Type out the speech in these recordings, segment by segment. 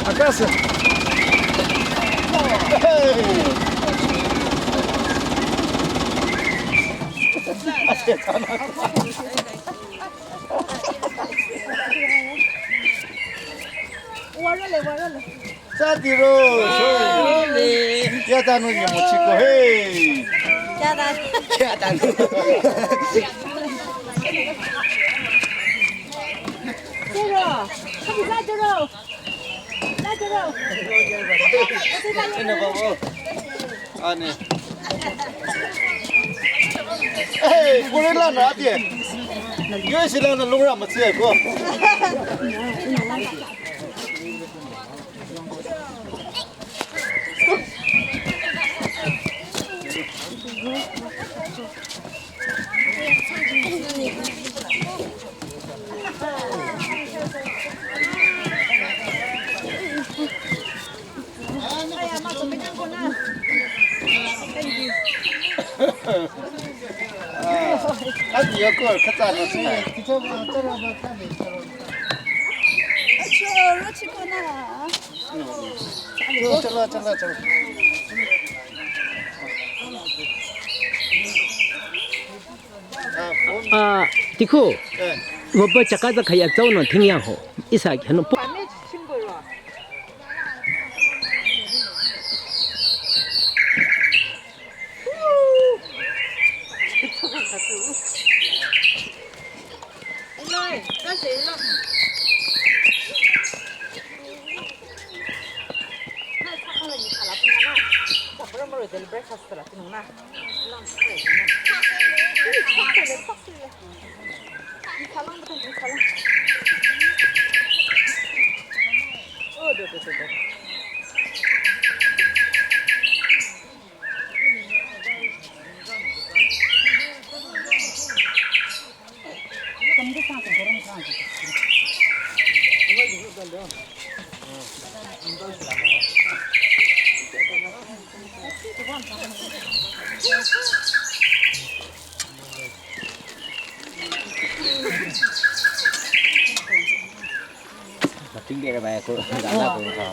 A casa. Guárdale. Sátiro, ya está no chico, hey. Ya dan. Ini bawa. Aneh. Hey, boleh lah nak dia. Dia silang nak lurah macam apa? Anh nhớ cô khát ra nó thế này. Chalo. 아, 디코. 뭐 작가도 가야 저는 등양호. 이사 하는 del breakfast la tinuna. tính địa bài của đã là của họ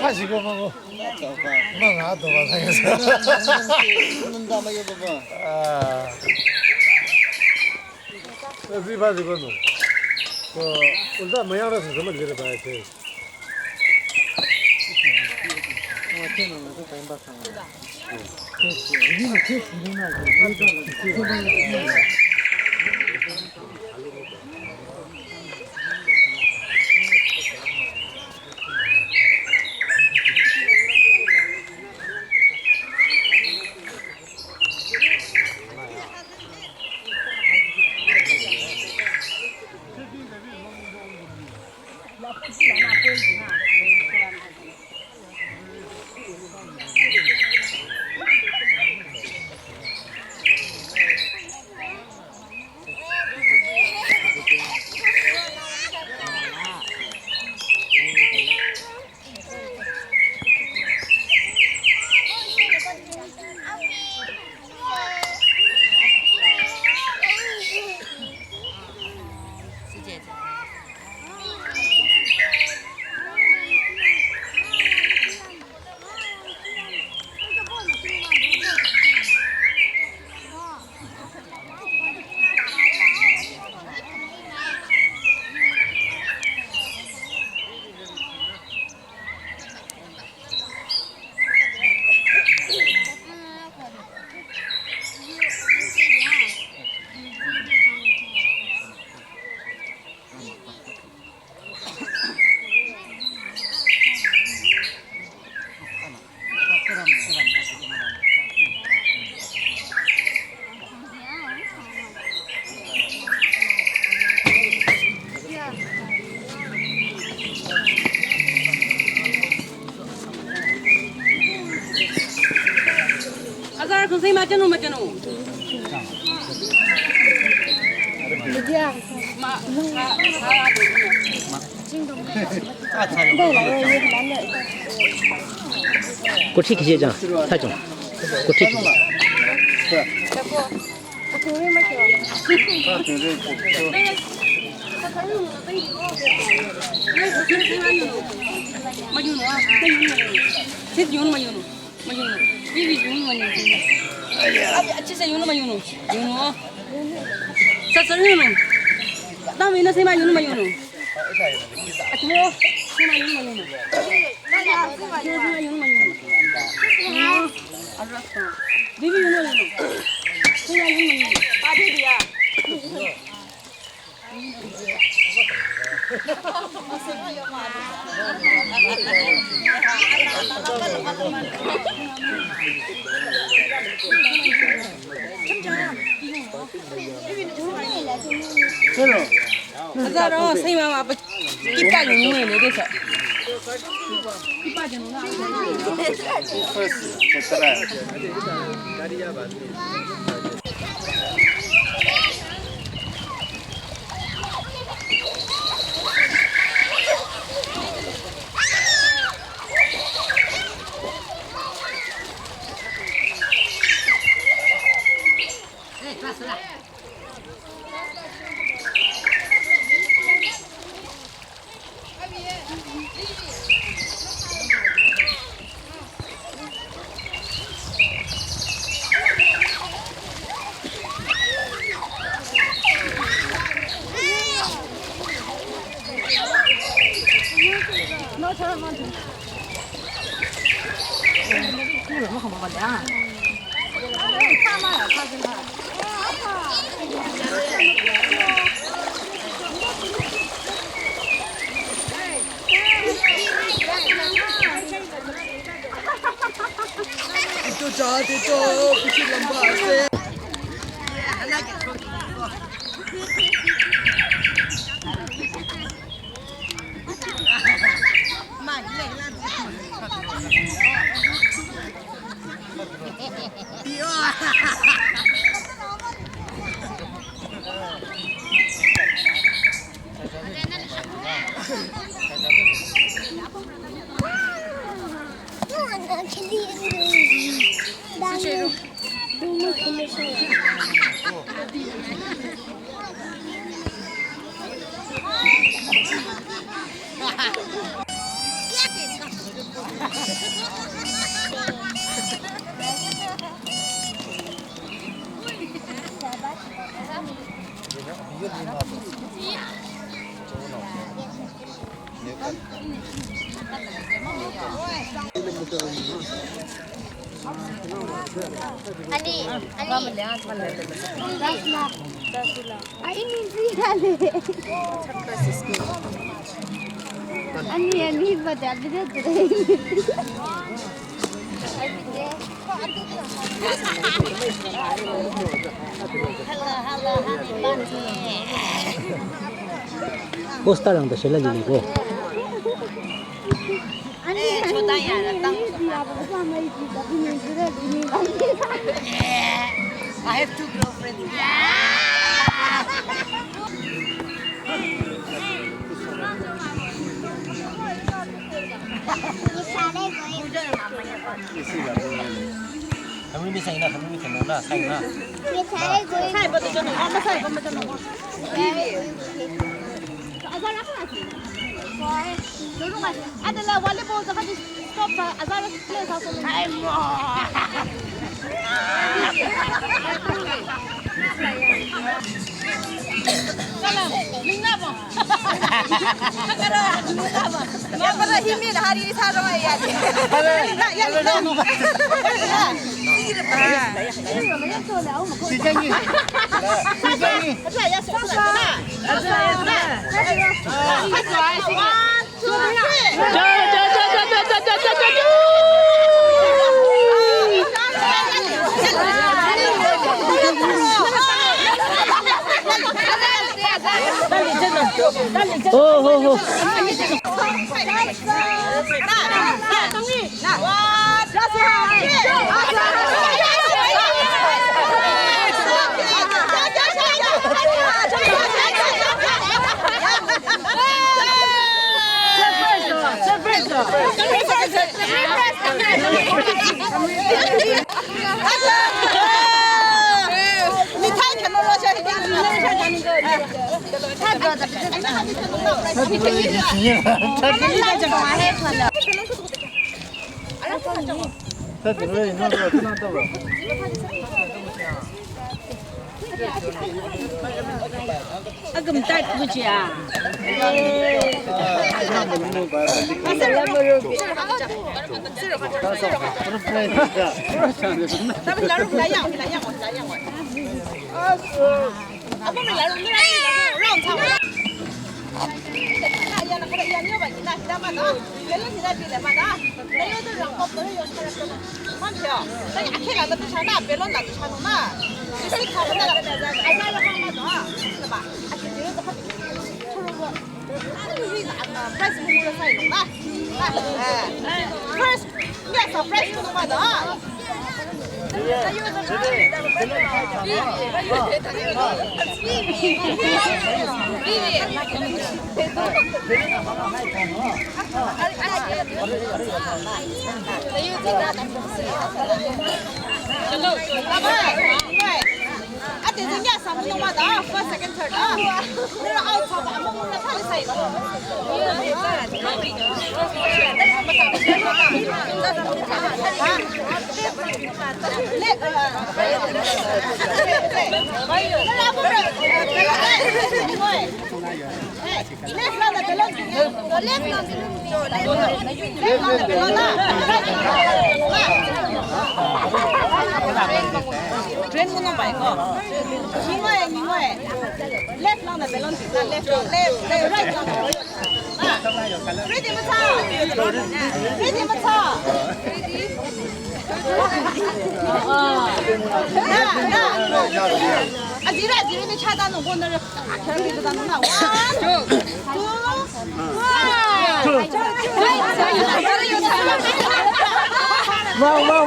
파시고 먹어. 망아 또 봐서. 먹는다 막 이거 봐. 아. 어디 파시고 너. 그 울다 모양으로서 좀 이래 봐야 돼. Azar 선생님 맞잖아 맞잖아. 고치 기계장 사정 고치 기계 Azar 선생님 아빠 이빨 용무에 내려서. Ani bada bida 포스터랑도 실려지고. I have two girlfriends. 한물 미생이나 한물 미생이나 사이나. 힘이 다리 살아야 돼. 시장님. 오호호. 그럼 딸 누구지야?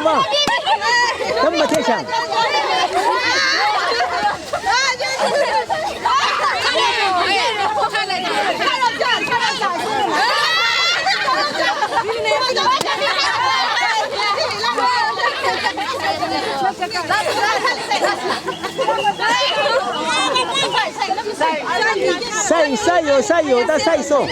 왕. 정말 대장. 사이 다 사이 있어.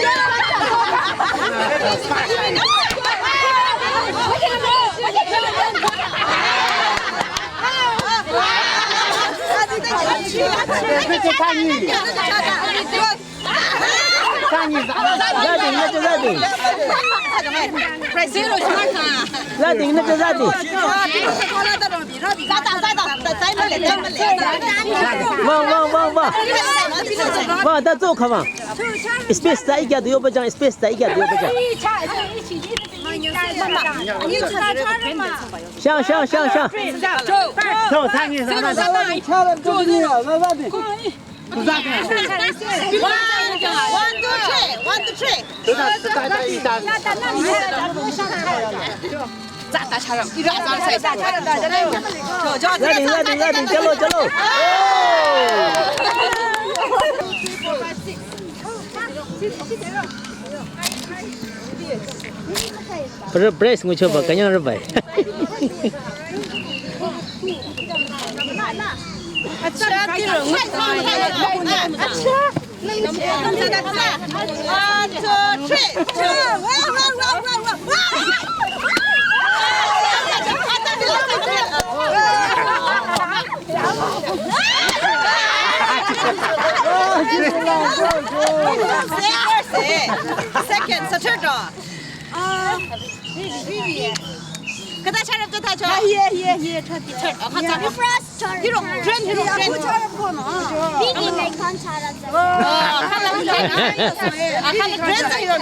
哇，他走开嘛？space 在一家都有不讲 ，space 在一家都有不讲。行，走，他你啥子？不是 brace 我去吧，肯定是白。Second, Saturday. Kita cara tu tak cakap. Yeah. Hero, trend. Bibi make contact.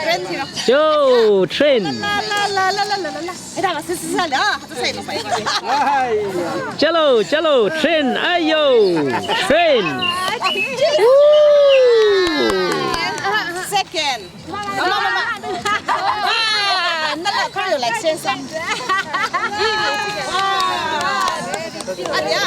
Trend. 就 train， Dah masih sisa dah. Tu saya lupa. 加喽 train， 哎呦 train， Second. Mama. Nak kau like sense. Ada.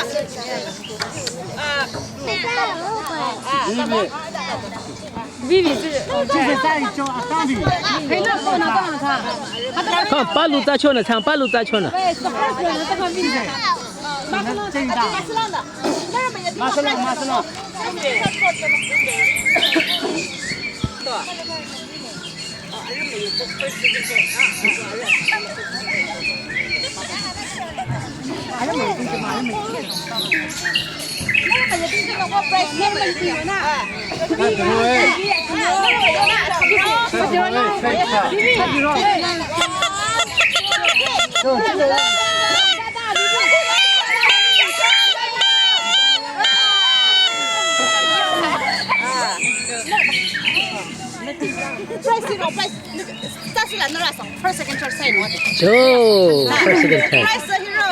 看八路咋跳呢？唱八路咋跳呢？马斯朗。First, second, third, side. 就 first second third，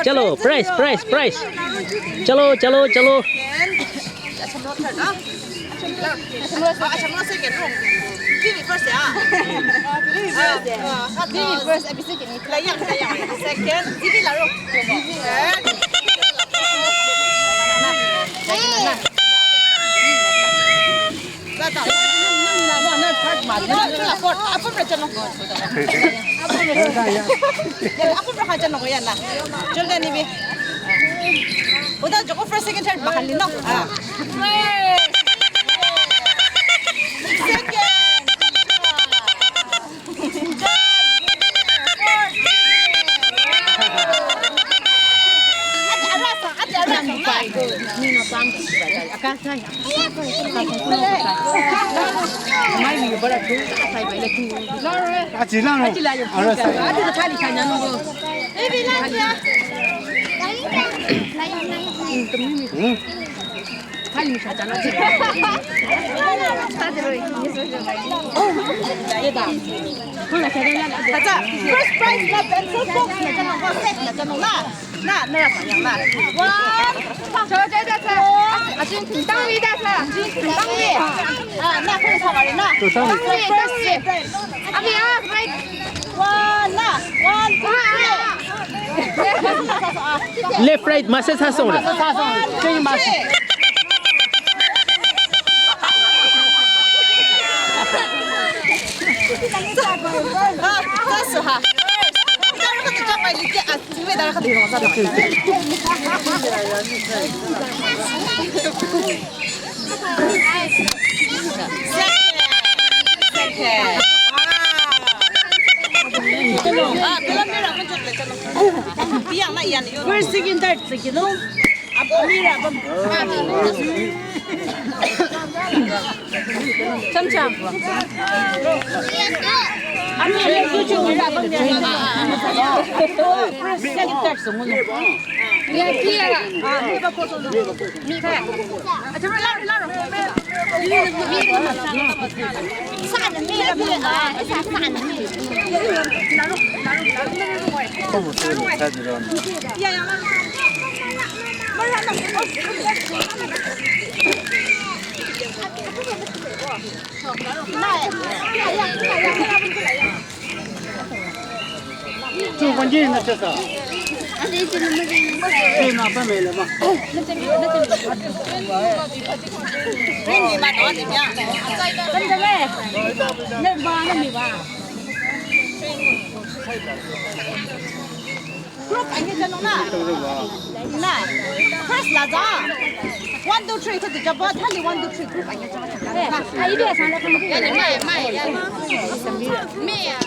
加喽 price， 加喽。Bibi first ya. Bibi first, abis itu ni. Layang. Second, Bibi lalu. Apa berjalan? Apa berjalan kau yang lah? Jual ni bi. Udah jauh first second third bahkan ni no. Second. First prize lah pencil box nak jangan kau set nak jangan lah. Nah sayang lah. Wah, 아직 금방위다서 금방위. 나 그래 사와리 나. First. 아미야, 그만. One, two, three. left right masih sasong lah. Second. First second third second no. Amira Cham. Amira kuchu First second third semua. 저 관계는 어쩌다. 나 밤에 막. First là ra. 1 2 3 thì cho bớt thay 1 2 3 group anh cho nó. Ai biết sao nó không biết. Mày. Mẹ.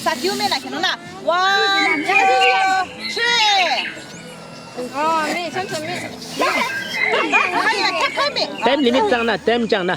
Sát yêu mẹ là cái nó nè. 1 2 3. Mẹ chân mẹ. Hay mẹ. Time limit chẳng nè, time chẳng nè.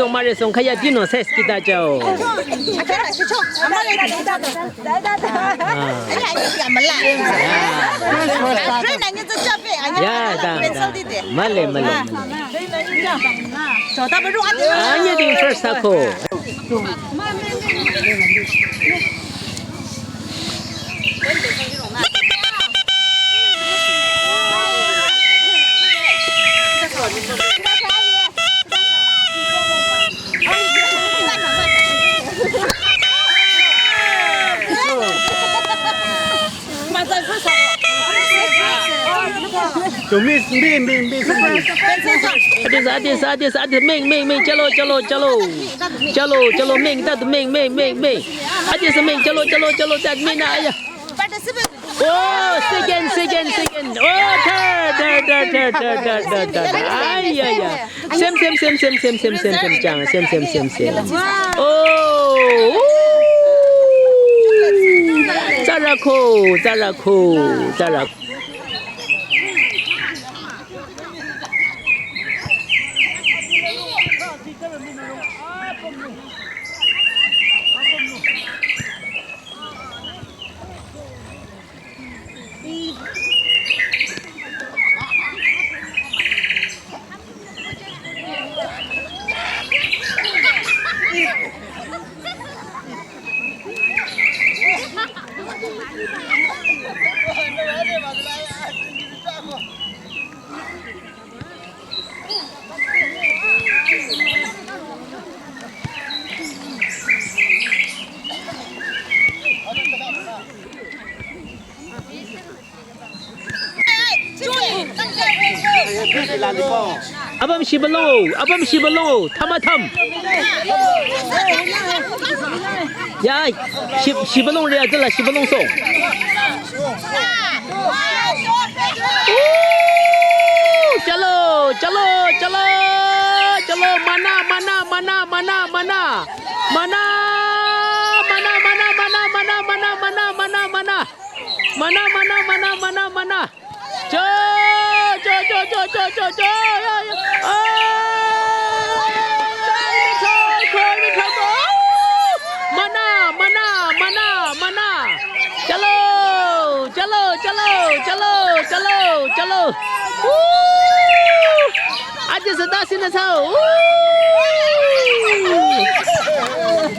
Marisong kaya dino ses kita jauh. Ya, dah. Male. Hanya di first aku. Chúng mình Adis, Ming, chalo, Ming, that Ming. Adis, Ming, chalo, that Ming, ayah. Oh, second. Oh, third. Ayah. Same, Chang. Same. Oh. Zarako. Abang Shibalo, Tamatam. Ya, Shibalo dia adalah Shibalo song. Chalo, mana. mana cho चलो आज sedar sini tahu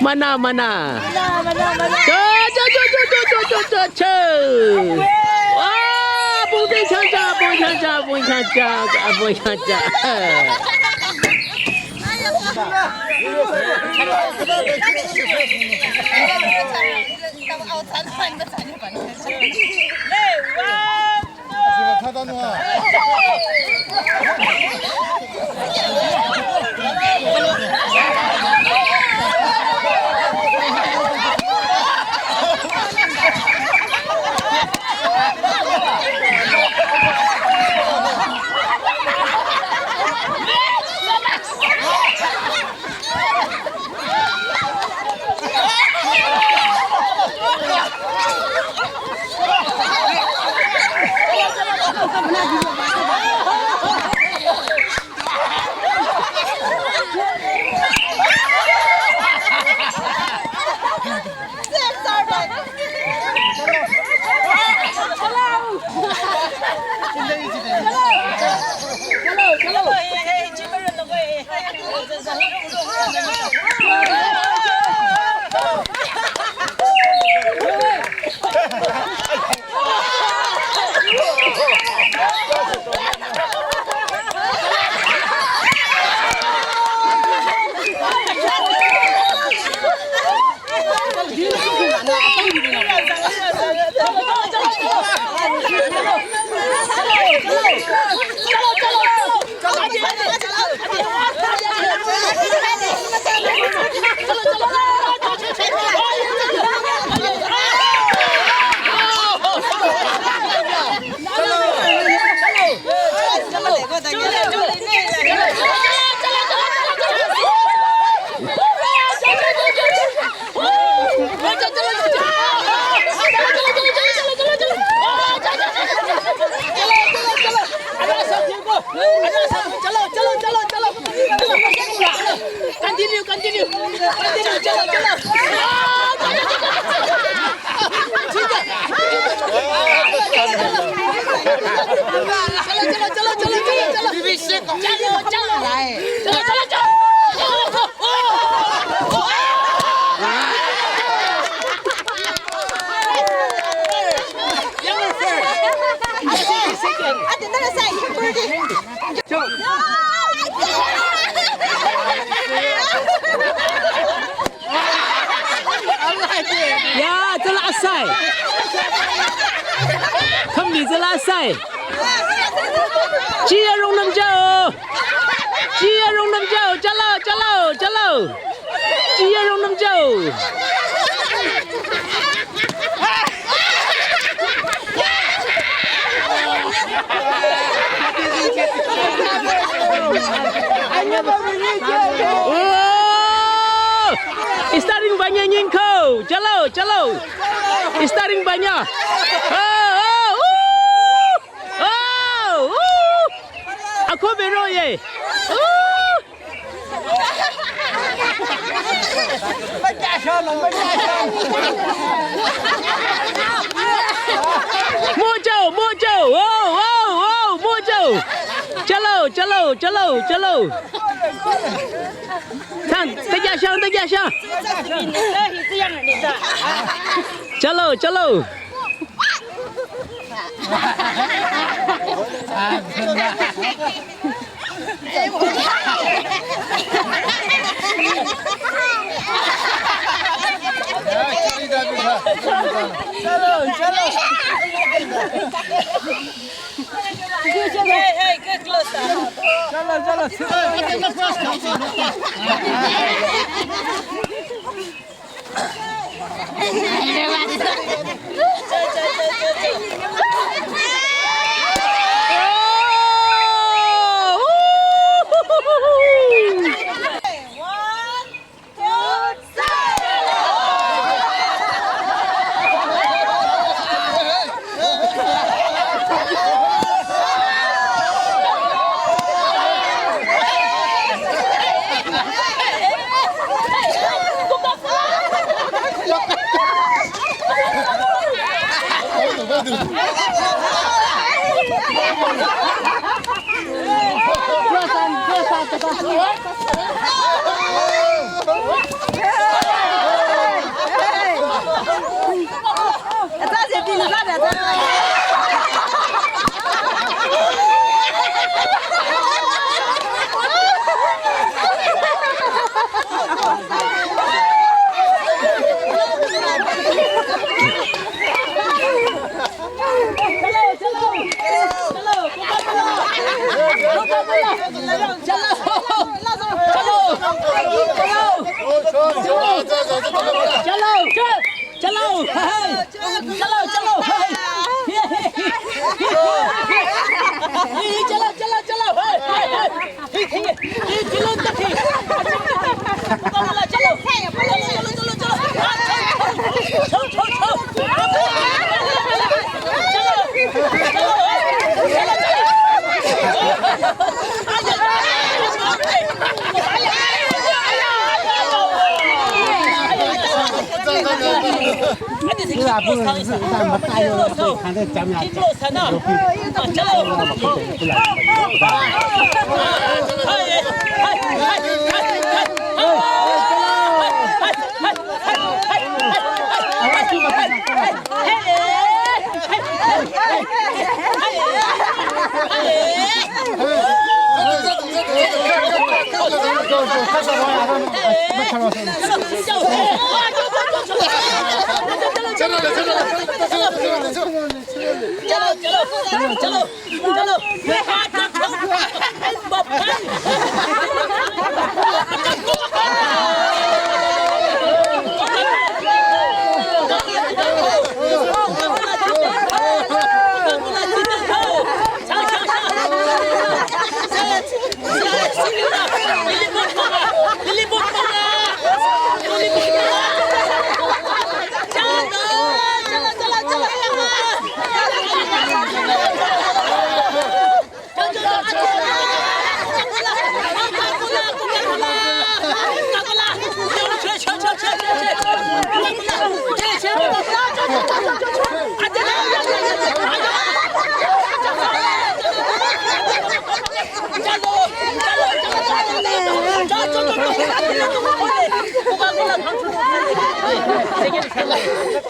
mana wah bung caca他当中啊。 Ya, telah asai. Kami telah asai. Chia rong nam jauh. Chia rong nam jauh. Jalo. Chia rong nam jauh. Istaring banyak nyingkau. Jalo. Istaring banyak. Aku bero ye. Mojo. Mojo. Jalo. Sang, tegak syang. Jalo. Hey, get close. One, two.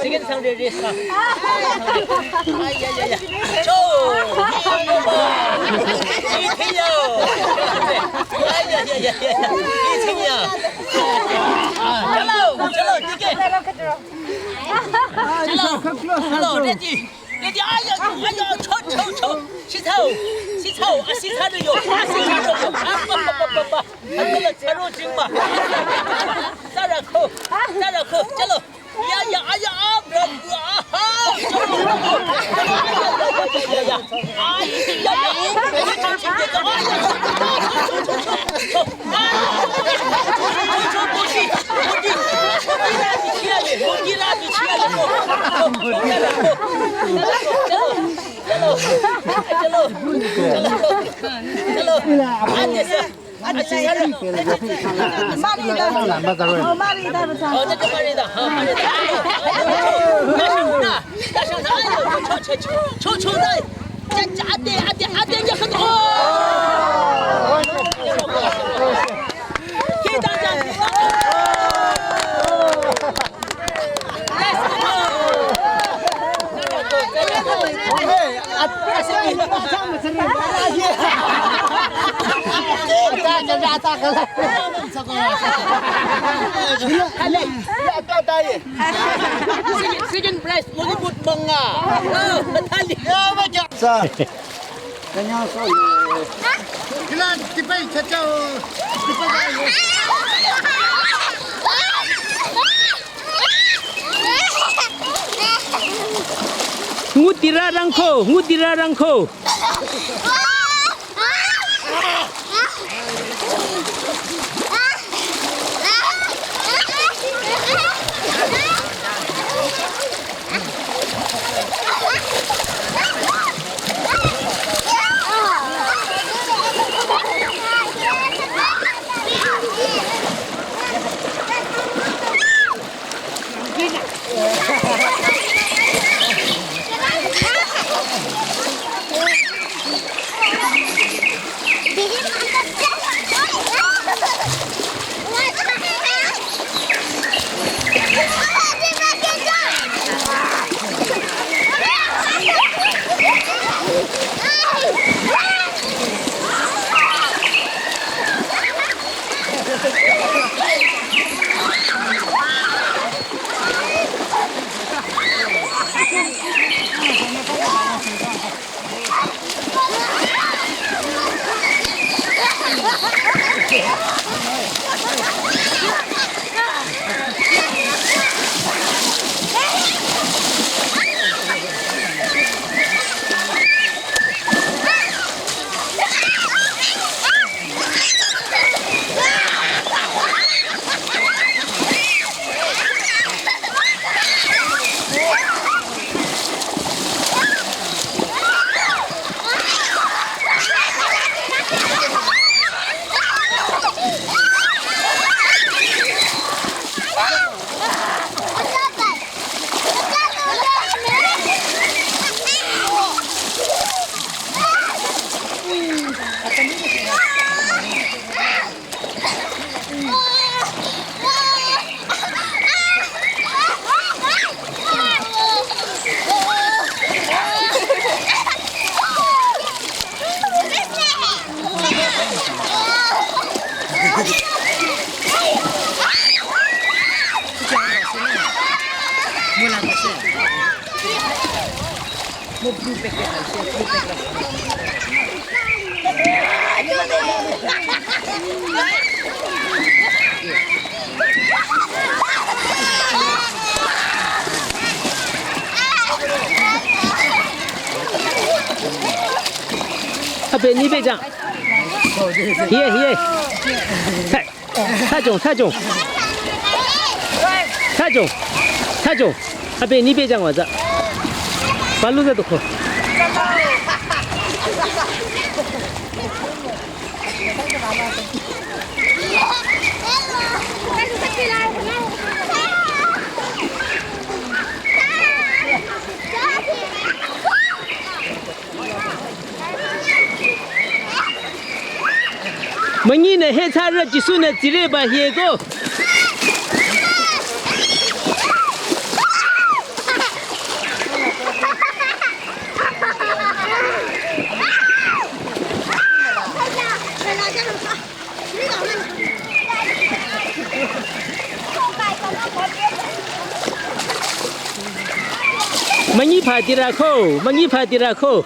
세계는 상대를 했어. 아야야야. 저. 이태요. 아야야야야. 이태야. 잘로 이게. 잘로 레디. 레디 아야 쳐. 시사오 시사를요. 아빠빠빠빠. 안들어 차로 지마. 따라코. 잘로. 야야 아야 Second prize Mollywood Manga. 자, 그냥 소. 그냥 디파이 찾자. Ngutira rangko. 阿伯，你别讲。耶，太重，阿伯你别讲我这，把路在都扣。门呢？黑茶热几岁呢？几礼拜一个。门一排的那口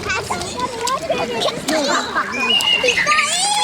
，Hãy subscribe cho kênh Ghiền Mì Gõ để không bỏ lỡ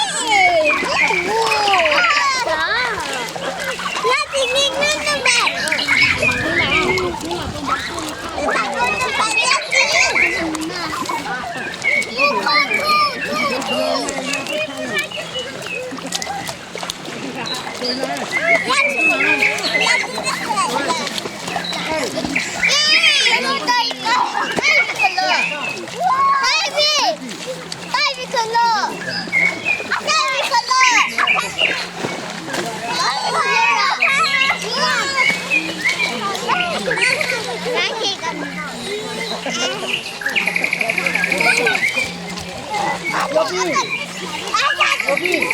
Anong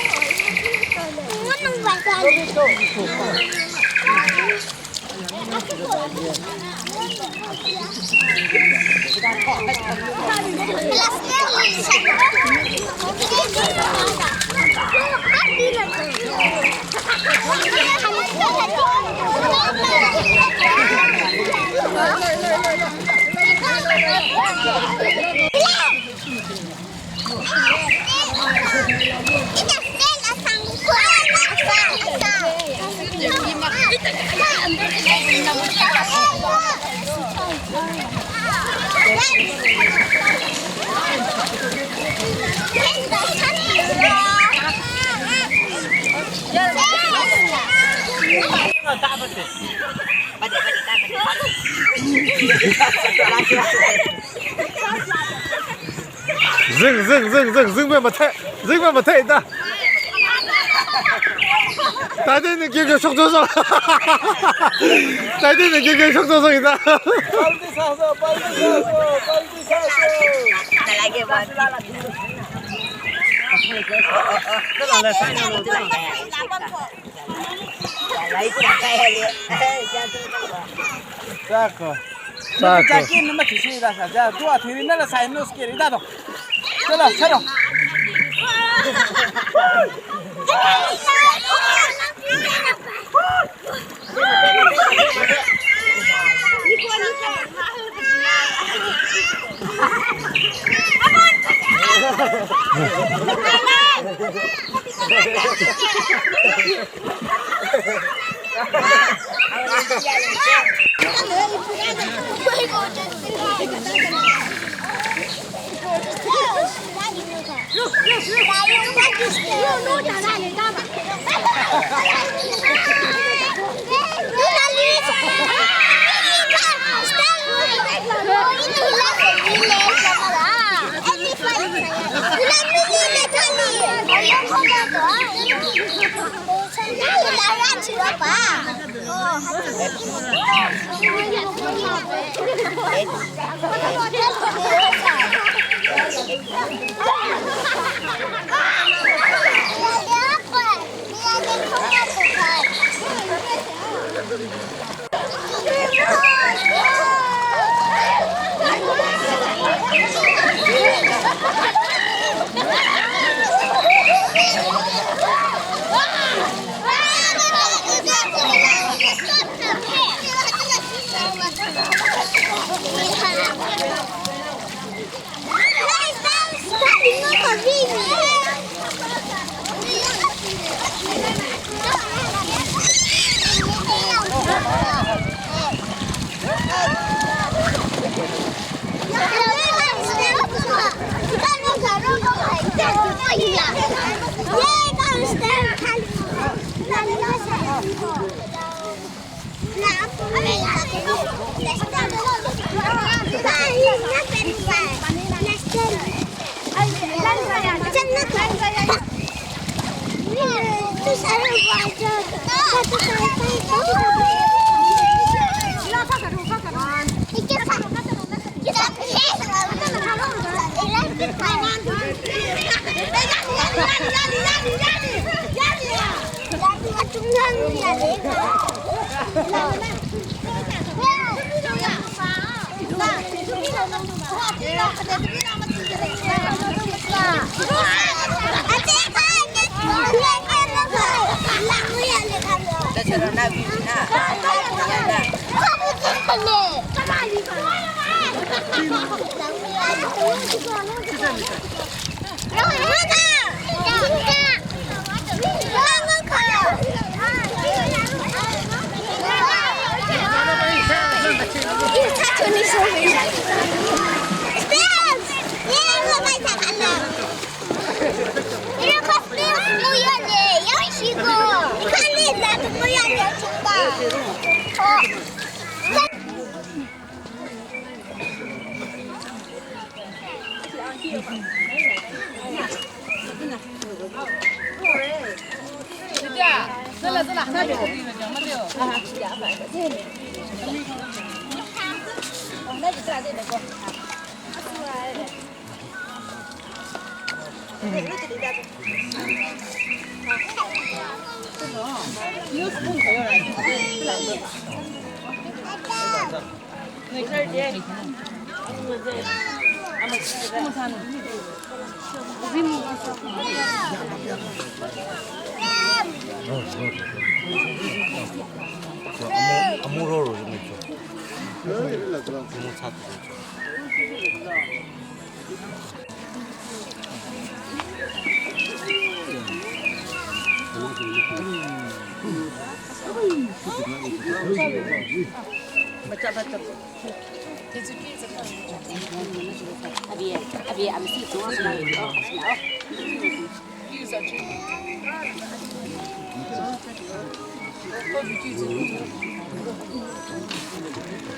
basan? dừng về một thể ta 다되는 기계 속도성 다되는 기계 속도성이다 빨리 사서 나라게 봐 Saco. Aquí no me quisieras allá. Tú a ti no la sabes, no quieres dado. Chalo. 아무로로 좀 있죠. 너무 차도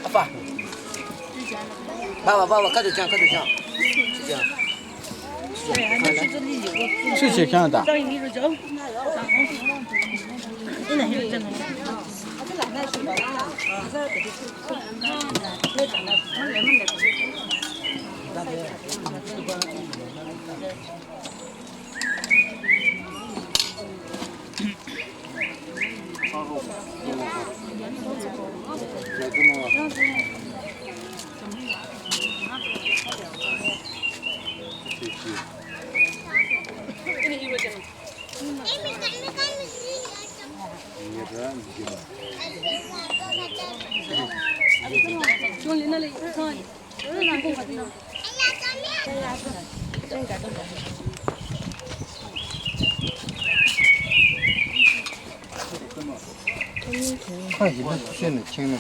아빠. 봐봐, 가져 장.谢谢看的。 看你们现在听的。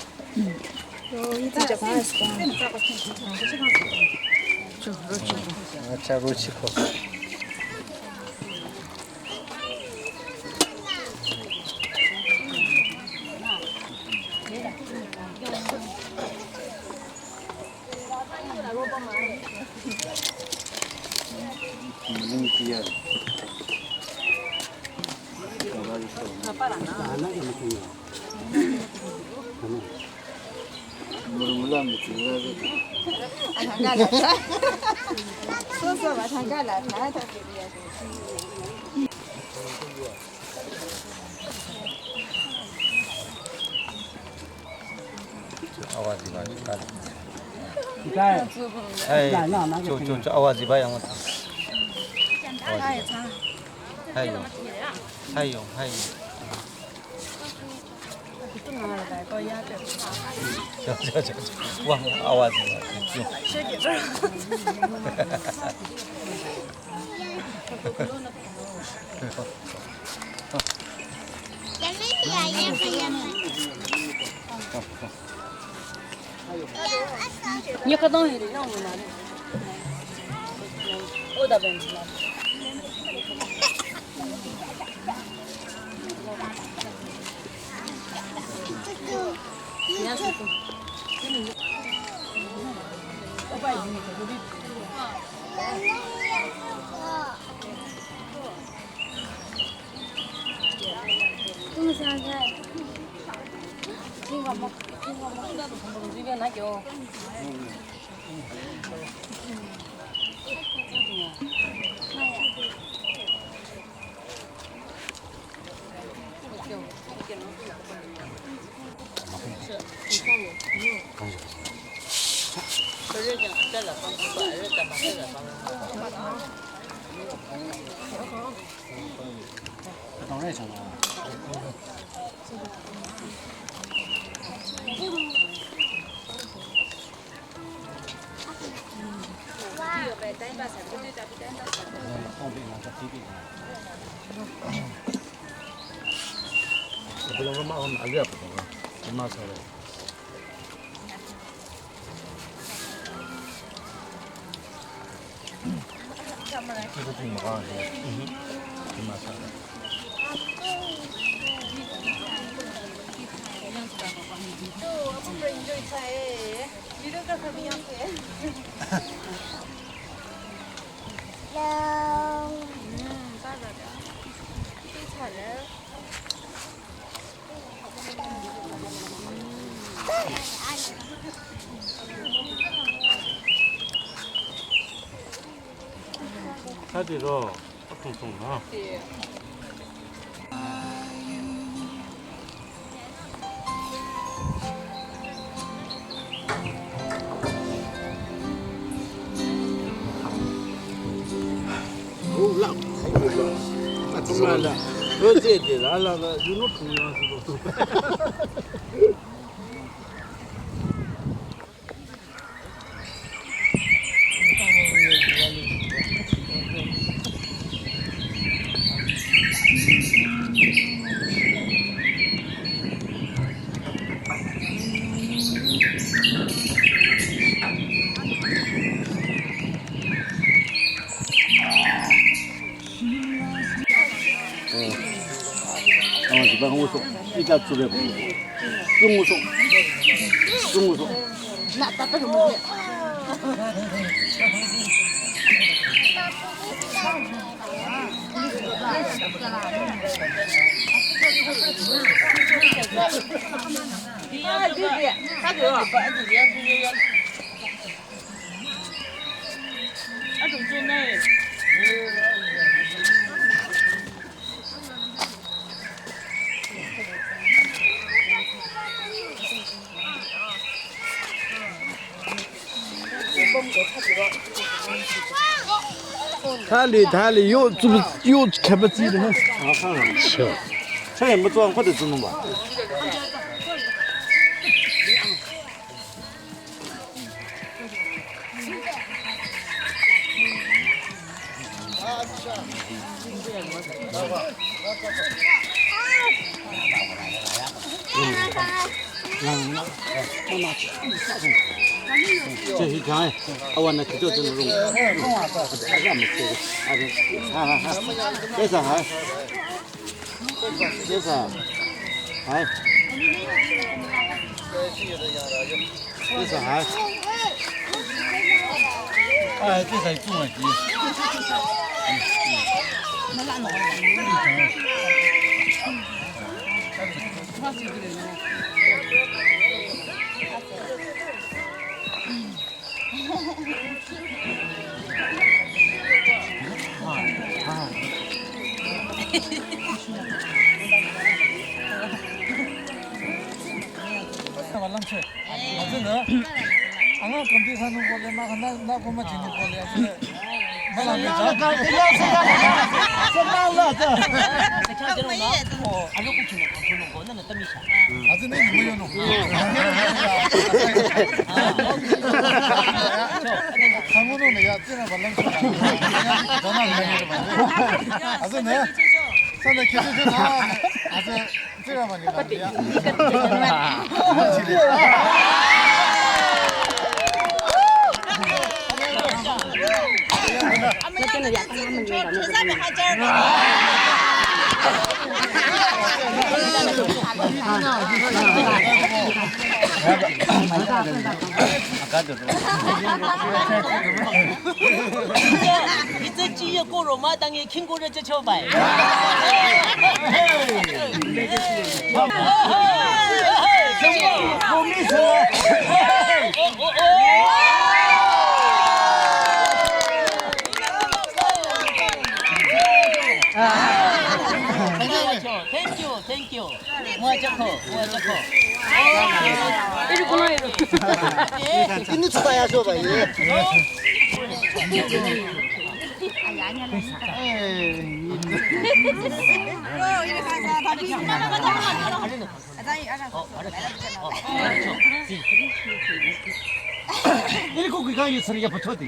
자, 로치코. 아와지 봐. 저 아와지 봐 양아. 하이요. 저. 와, 아와지 봐. nhiều cái东西的让我拿的，我的本子。 Belum rumah on agak apa? Rumah saya. Itu tuh makan. Rumah saya. 사디로 통통 나. 정말라. 어제들 알라가 유노풍 와서도. 지방 우속 이자 쪽에 중우속 나 따뜻한 거.他里又这不又开不自己的吗？啊，看看，쳐.这也没装或者怎么吧？ 这是讲，我那就这种，俺们这个，这啥还？这啥？还？这啥还？哎，这才重问题。你这鸡也够肉嘛？当年听过这这桥白。我没说。Thank you. Mua chắc khổ. 이리 보나 이리. 이거 추가야 줘 봐. 일곱 개가 있으니까 붙어도 돼.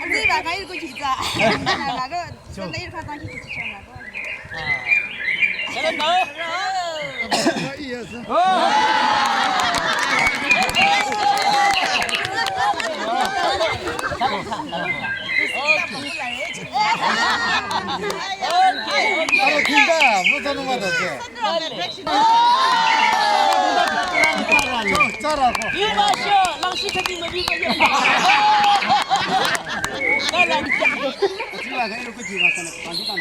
내가 일고 진짜. 나가 내일 가서 희귀 주셔라고. 잘한다. 무슨 말이지? 잘하고. 비마셔. 랑시카비 뭐 비마셔. 지가 이렇게 지가서는 반지도 안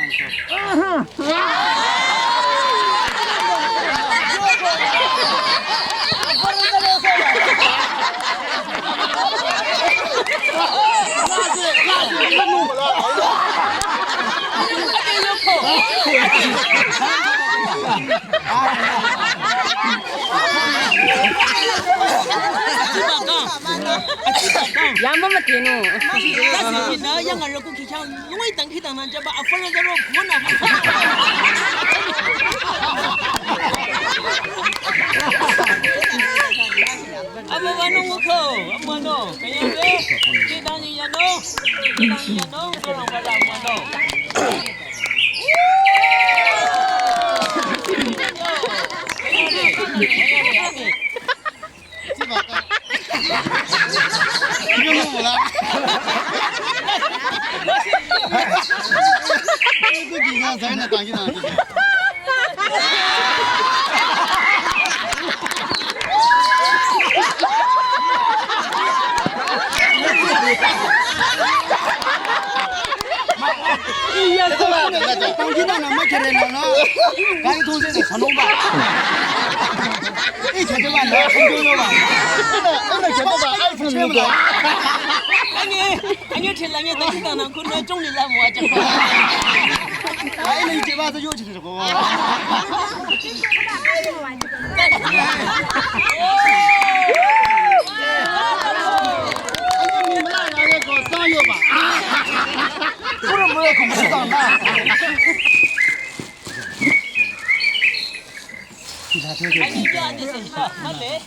양반만 되노. 나 양아를 꼭 기차 lui tặng khi tặng nan cho bà phân ra rồi cuốn nào anh mà nó ngốc không anh mà nó cái gì đấy cái tặng gì vậy nó tôi làm cái làm mà nó 이거 뭐라? 이거 기가 살나 당기나. 당기나 나 그래나. 가이 동생들 선홍바. 이 제대로 안 나. 공교로 봐. 오늘 제대로 아이폰 누구? anh trên là nghe tới khi nào con nói trong này là mua chẳng 아이 이 집 와서 요치 저거. 그럼 뭐야 공부도 안 나. anh đi cho anh đi xem sao nó lẽ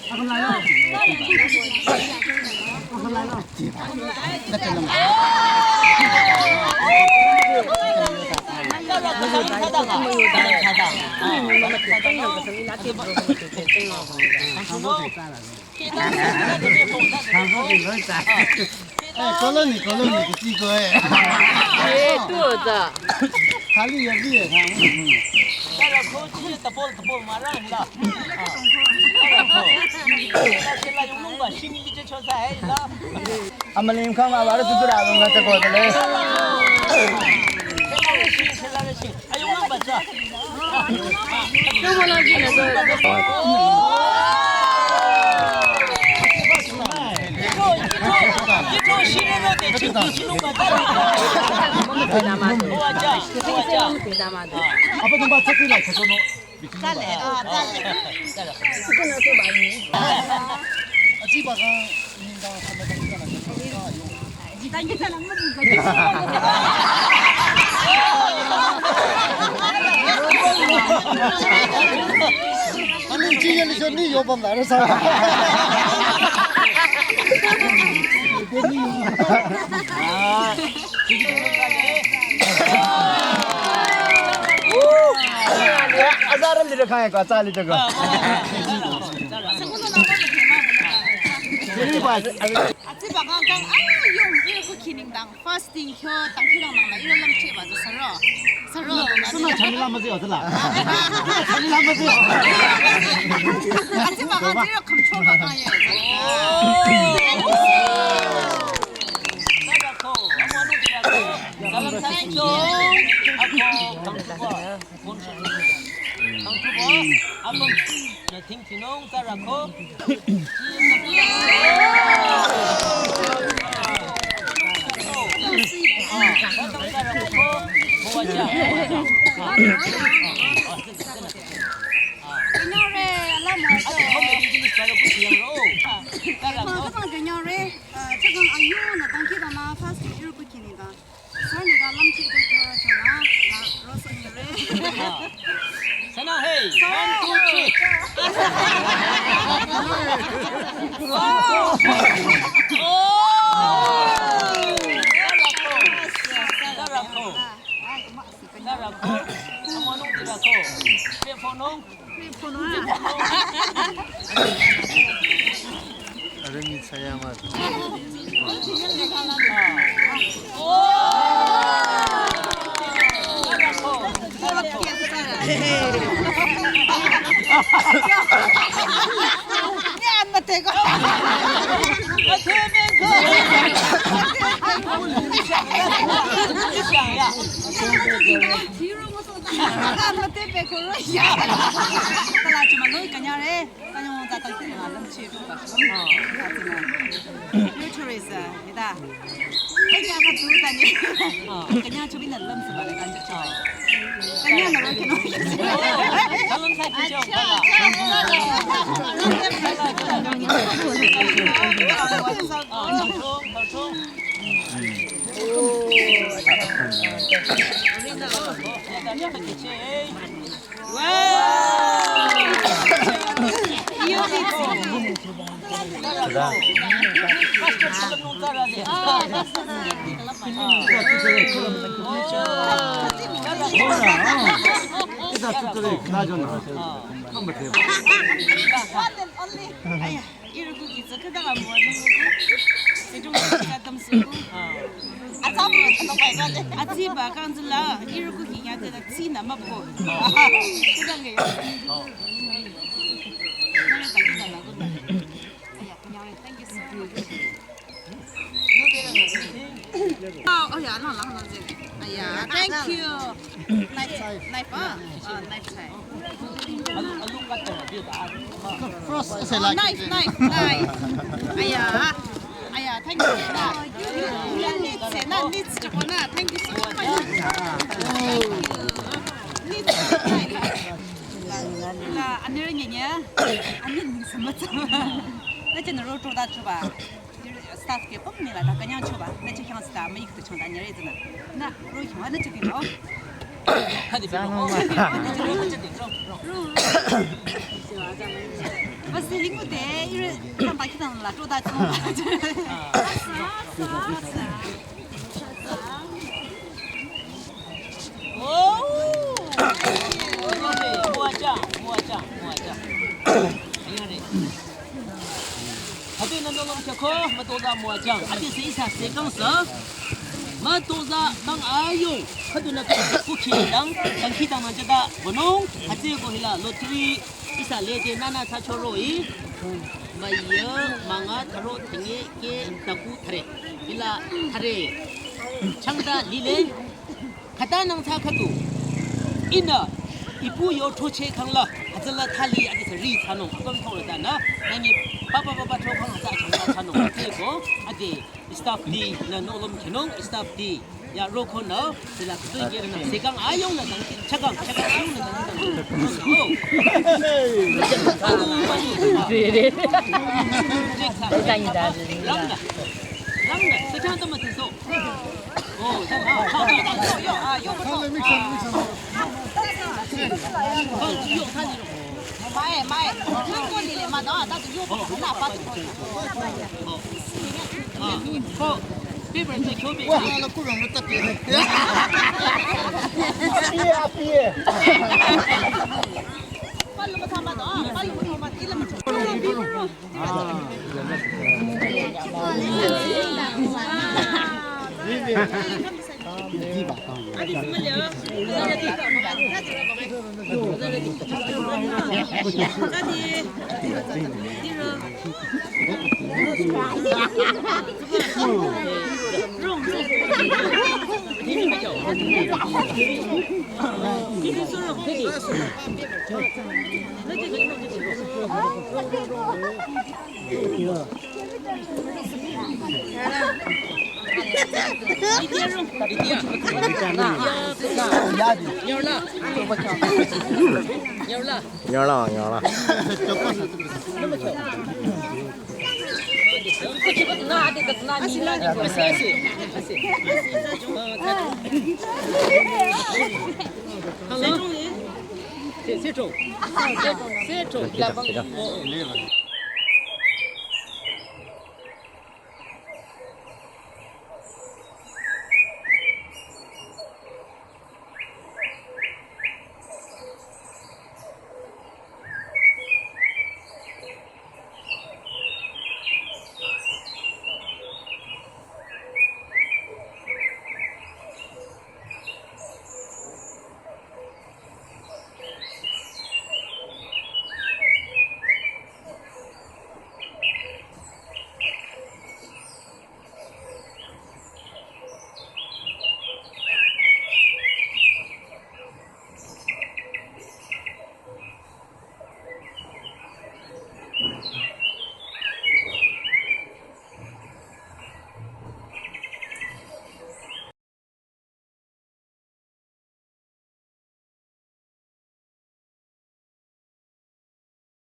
걸러니 그 찍어해. 예, 뚜어다. 달리 여기에 가. 따라 코치 tập 말아 là là dùng nông bà xin đi cho sai là 아마님 가마 말을 듣더라고 나 저거들. 아유 nông bà 자 이거 싫어도 돼 지금 싫은 거 따라 아빠 좀 봐, 책이나 저거는. 잘래. 집아가 인가 아니 지연이 전이 요번 나를 사. 사람들이 가니까 짜리 저거. 아찌바가 강 용 이거 기능당 fasting 켜 당기랑 나나 이런 남체 맞아 서로 쓰나 잠일 한번 세요 어떨라. 잠일 한번 세요. 아찌바가 제일 컨트롤 받아야 Sana hey, 1, 2, 3. 아름이 차야마. 안 맞대고 안 맞대 그러야 따라 좀 너희 그냥래 그냥 다 당기는 안 치고 뉴트리스 이다 그냥 두다니 그냥 좀 있는 럼스 말에 간지 그냥 너 이렇게 놓으셨어 다른 사람이죠. 오 Thank you. Knife, knife, knife. Knife, knife, knife. Thank you. Thank you so much. Anh nhớ gì nhá? Anh nhìn sớm mất. Nói chuyện rồi trôi đã chưa bà? Staff kia bốc mình là đã cái nhau chưa bà? Nói chuyện hàng staff mấy cái chuyện đã nhớ gì nè? Nè, rồi chúng ta nói chuyện gì đó? Bác sĩ lính của thế, rồi làm bài kia là trôi đã chưa bà? Habis nanti orang cakap, matoza muajang. Ada seisa sekangsa, matoza bang ayung. Kadu nak kuki dang kita macam bonong. Hasil ko hila loteri isa lete nana sachoroi. Maya manga tharo tinge ke taku thare. Hila thare. Changda lile. Kata nang sa kadu. Ina. Ibu yo choche kangla. Hasilnya thali ada seri tanong. Apa kau ada na? Nanti Papa cokang ada tanong. Teko ada staff di na nolom kenong staff di ya roko na sila tu yang na segang ayong na cagang ayong na Lang sekarang tu macam tu. Oh, mai, 한국 일에마다 나도 요거 하나 받고. 비브런트 교비. 와, 나 꾸병 못 잡게. 삐에. 빨리 못 하마도. 빨리 못 하마도 이러면 좀. nhỏ là Setrong.